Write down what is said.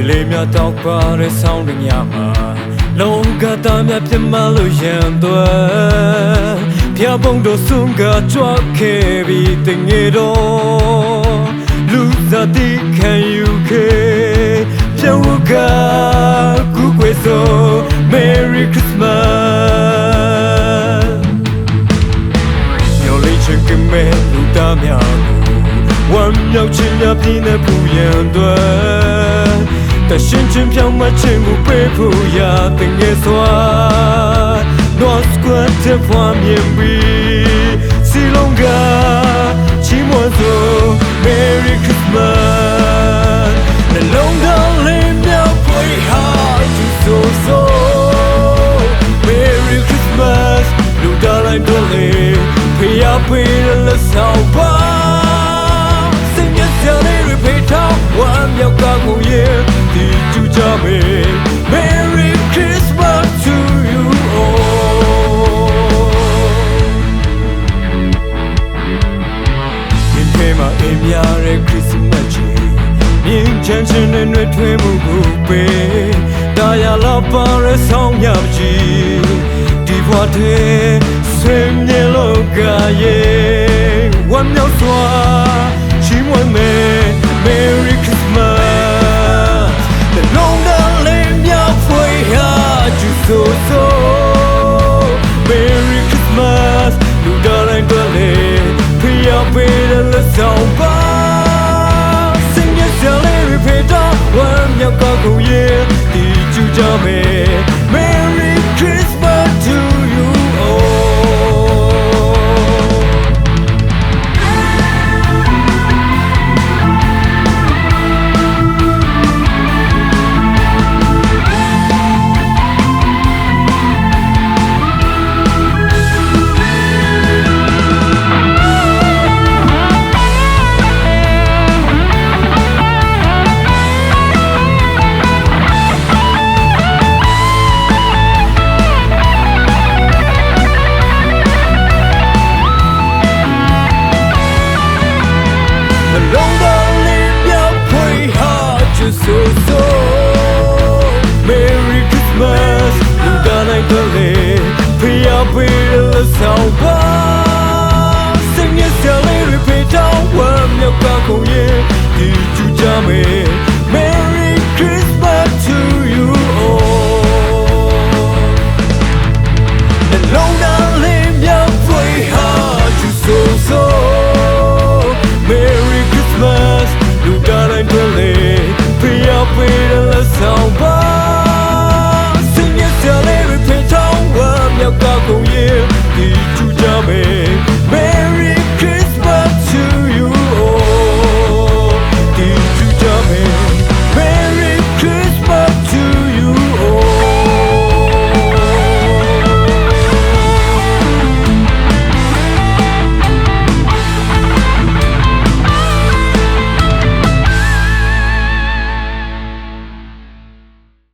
လေးများတောက်ပါတဲ့ဆောင်းညမှာလုံးကသားများပြမလို့ရန်သွဲဖျားပုံတို့စွန်ကကြွခဲ့ပြီးတငယ်တော်လူစားတိခံယူခဲ့ပြောင်းကကူကွေဆို Merry Christmas မျော်လင့်ချင်ကမဲလူသားများဝမ်းမြောက်ခြင်းများပြည့်နေဖို့ရန်သွဲတရှင်ချင်းပြောင်းမှချင်းကိုပေးဖို့ရတဲ့ငယ်စွာ North Square တဲ့ဖွာမြင်ပြီးစီလုံးကချီးမွမ်းဆို Merry Christmas နှလုံးသားလေးမြောက်ဖွေးဟာသူဆိုဆို Merry Christmas လူသားတိုင်းတို့လေးဖေးရပေးတဲ့လက်ဆောင်ပါစင်ရစလေးတွေဖေးထားဝမ်းမြောက်ကကိုရဲ့ဒီကျူကြမေ Merry Christmas to you all ဒီထဲမှာအင်းများတဲ့ Christmas ကြီးမြင်ချမ်းချင်းနဲ့တွေ့ထွေးမှုကိုပေးတာယာလာပါရဲဆောင်ရကြီးဒီဘဝတည်းဆွေမြင်လို့ကရဲ့ဝမ်းမြောက်စွာချီးမွမ်းမယ် Merry Christmas the long lane မြောက်ဖွေးဟာကျူဆိုဆို Merry Christmas လူသားတိုင်းတွေ့လေဖေးရပေးတဲ့လက်ဆောင်ပါစင်ရစလေးတွေဖေးတော့ဝမ်းမြောက်ကကိုရဲ့ဒီကျူကြမယ် Merry Christmas to you all လုံးသားလေးမြောက်ဖွေးဟာကျူဆိုဆို Merry Christmas လူသားတိုင်းတွေ့လေဖေးရပေးတဲ့ဆောင်ပါစင်ရစလေးတွေဖေးတော့ဝမ်းမြောက်ကကိုရဲ့ဒီကျူကြမယ်